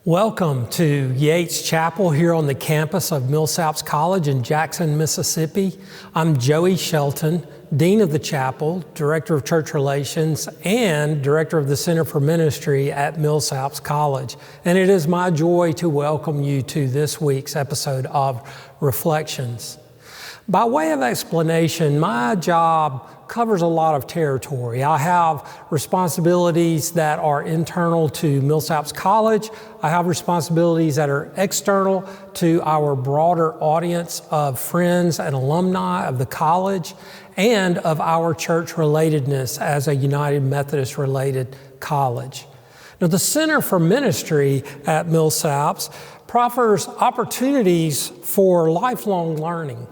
Welcome to Yates Chapel here on the campus of Millsaps College in Jackson, Mississippi. I'm Joey Shelton, Dean of the Chapel, Director of Church Relations, and Director of the Center for Ministry at Millsaps College. And it is my joy to welcome you to this week's episode of Reflections. By way of explanation, my job covers a lot of territory. I have responsibilities that are internal to Millsaps College. I have responsibilities that are external to our broader audience of friends and alumni of the college and of our church relatedness as a United Methodist related college. Now, the Center for Ministry at Millsaps proffers opportunities for lifelong learning.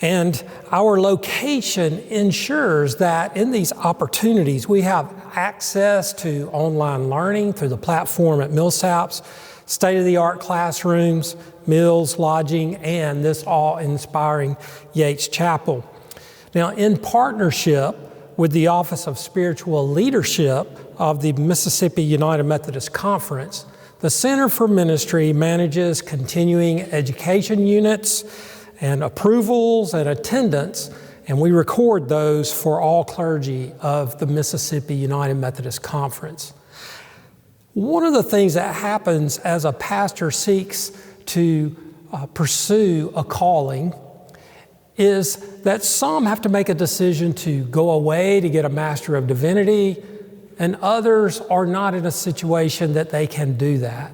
And our location ensures that in these opportunities, we have access to online learning through the platform at Millsaps, state-of-the-art classrooms, meals, lodging, and this awe-inspiring Yates Chapel. Now, in partnership with the Office of Spiritual Leadership of the Mississippi United Methodist Conference, the Center for Ministry manages continuing education units and approvals and attendance, and we record those for all clergy of the Mississippi United Methodist Conference. One of the things that happens as a pastor seeks to pursue a calling is that some have to make a decision to go away to get a Master of Divinity, and others are not in a situation that they can do that.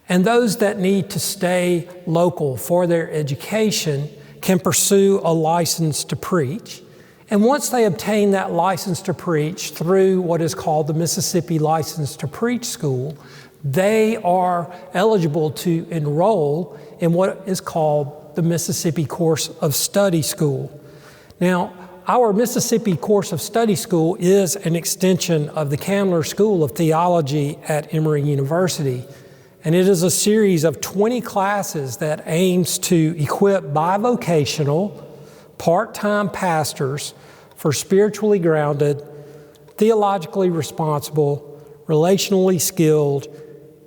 And those that need to stay local for their education can pursue a license to preach. And once they obtain that license to preach through what is called the Mississippi License to Preach School, they are eligible to enroll in what is called the Mississippi Course of Study School. Now, our Mississippi Course of Study School is an extension of the Candler School of Theology at Emory University. And it is a series of 20 classes that aims to equip bivocational, part-time pastors for spiritually grounded, theologically responsible, relationally skilled,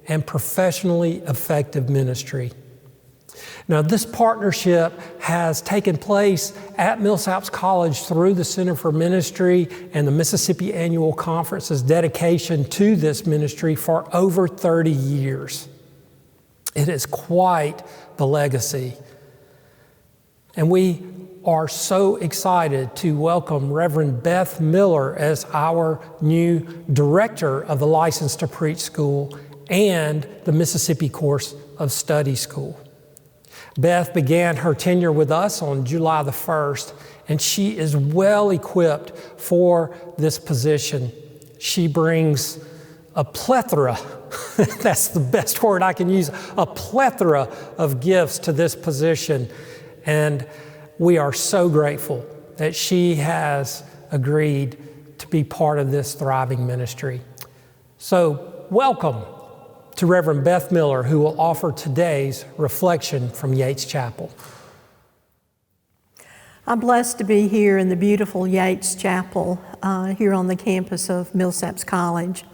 and professionally effective ministry. Now, this partnership has taken place at Millsaps College through the Center for Ministry and the Mississippi Annual Conference's dedication to this ministry for over 30 years. It is quite the legacy. And we are so excited to welcome Reverend Beth Miller as our new director of the License to Preach School and the Mississippi Course of Study School. Beth began her tenure with us on July the 1st, and she is well equipped for this position. She brings a plethora, that's the best word I can use, a plethora of gifts to this position. And we are so grateful that she has agreed to be part of this thriving ministry. So welcome to Reverend Beth Miller, who will offer today's reflection from Yates Chapel. I'm blessed to be here in the beautiful Yates Chapel here on the campus of Millsaps College.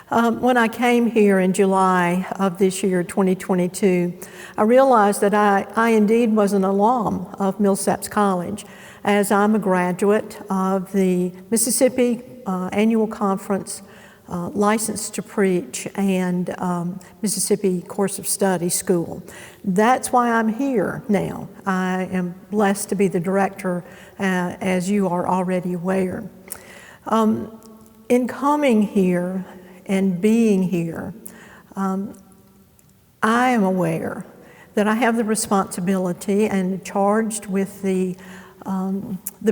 When I came here in July of this year, 2022, I realized that I indeed was an alum of Millsaps College, as I'm a graduate of the Mississippi Annual Conference License to Preach and Mississippi Course of Study School. That's why I'm here now. I am blessed to be the director, as you are already aware. In coming here and being here, I am aware that I have the responsibility and charged with the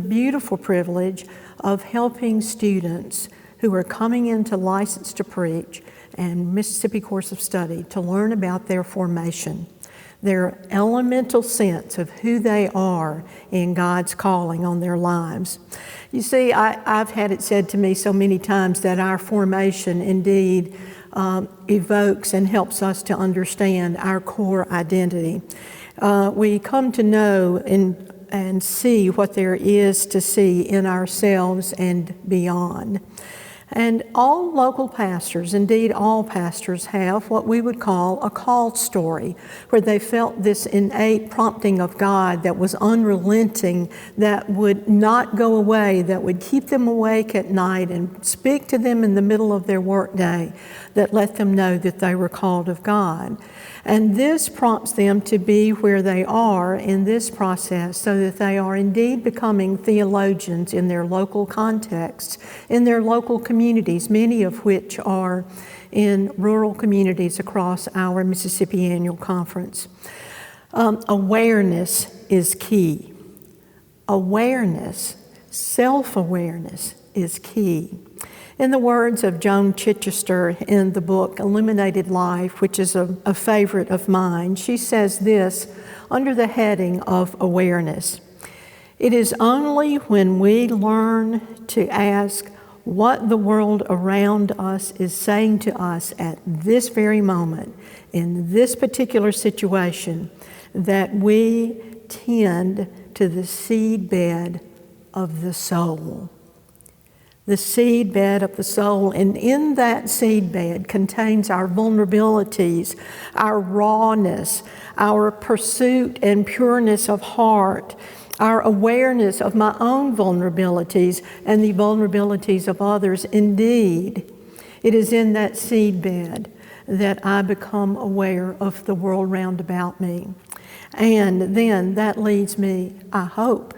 beautiful privilege of helping students who are coming into License to Preach and Mississippi Course of Study to learn about their formation, their elemental sense of who they are in God's calling on their lives. You see, I've had it said to me so many times that our formation indeed evokes and helps us to understand our core identity. We come to know and see what there is to see in ourselves and beyond. And all local pastors, indeed all pastors, have what we would call a call story, where they felt this innate prompting of God that was unrelenting, that would not go away, that would keep them awake at night and speak to them in the middle of their workday, that let them know that they were called of God. And this prompts them to be where they are in this process so that they are indeed becoming theologians in their local contexts, in their local communities, many of which are in rural communities across our Mississippi Annual Conference. Awareness is key. Awareness, self-awareness is key. In the words of Joan Chichester in the book Illuminated Life, which is a favorite of mine, she says this under the heading of awareness: "It is only when we learn to ask what the world around us is saying to us at this very moment, in this particular situation, that we tend to the seedbed of the soul." The seedbed of the soul, and in that seedbed contains our vulnerabilities, our rawness, our pursuit and pureness of heart, our awareness of my own vulnerabilities and the vulnerabilities of others. Indeed, it is in that seedbed that I become aware of the world round about me. And then that leads me, I hope,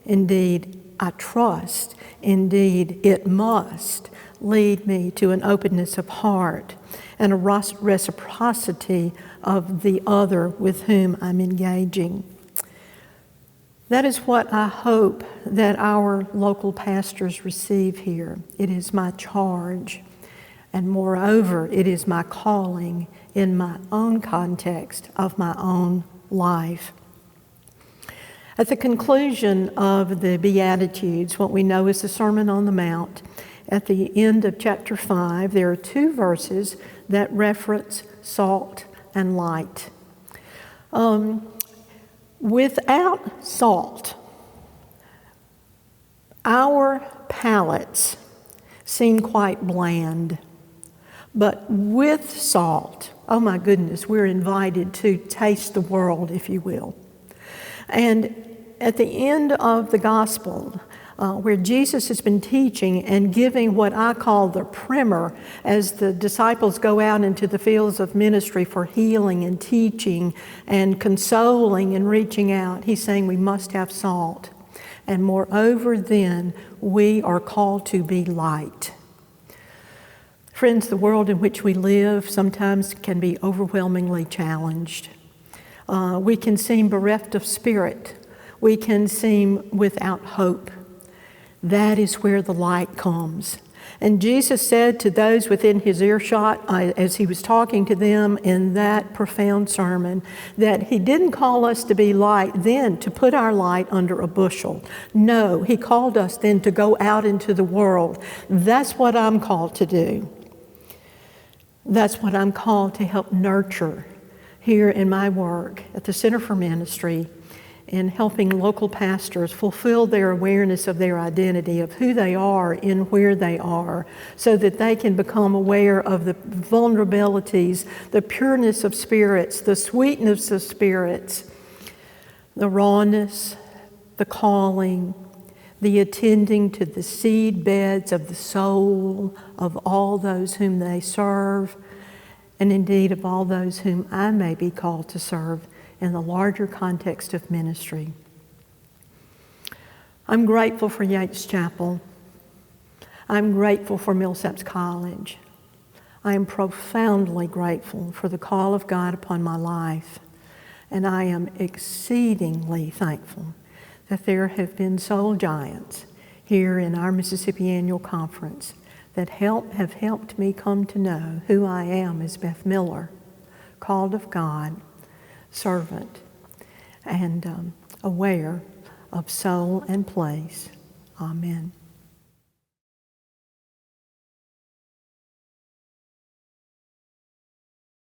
indeed, I trust, indeed, it must lead me to an openness of heart and a reciprocity of the other with whom I'm engaging. That is what I hope that our local pastors receive here. It is my charge, and moreover, it is my calling in my own context of my own life. At the conclusion of the Beatitudes, what we know is the Sermon on the Mount, at the end of chapter 5, there are two verses that reference salt and light. Without salt, our palates seem quite bland. But with salt, oh my goodness, we're invited to taste the world, if you will. And at the end of the gospel, where Jesus has been teaching and giving what I call the primer as the disciples go out into the fields of ministry for healing and teaching and consoling and reaching out, he's saying we must have salt. And moreover then, we are called to be light. Friends, the world in which we live sometimes can be overwhelmingly challenged. We can seem bereft of spirit. We can seem without hope. That is where the light comes. And Jesus said to those within his earshot, as he was talking to them in that profound sermon, that he didn't call us to be light then to put our light under a bushel. No, he called us then to go out into the world. That's what I'm called to do. That's what I'm called to help nurture here in my work at the Center for Ministry, in helping local pastors fulfill their awareness of their identity, of who they are in where they are, so that they can become aware of the vulnerabilities, the pureness of spirits, the sweetness of spirits, the rawness, the calling, the attending to the seed beds of the soul of all those whom they serve, and indeed of all those whom I may be called to serve in the larger context of ministry. I'm grateful for Yates Chapel. I'm grateful for Millsaps College. I am profoundly grateful for the call of God upon my life, and I am exceedingly thankful that there have been soul giants here in our Mississippi Annual Conference that have helped me come to know who I am as Beth Miller, called of God, servant, and aware of soul and place. Amen.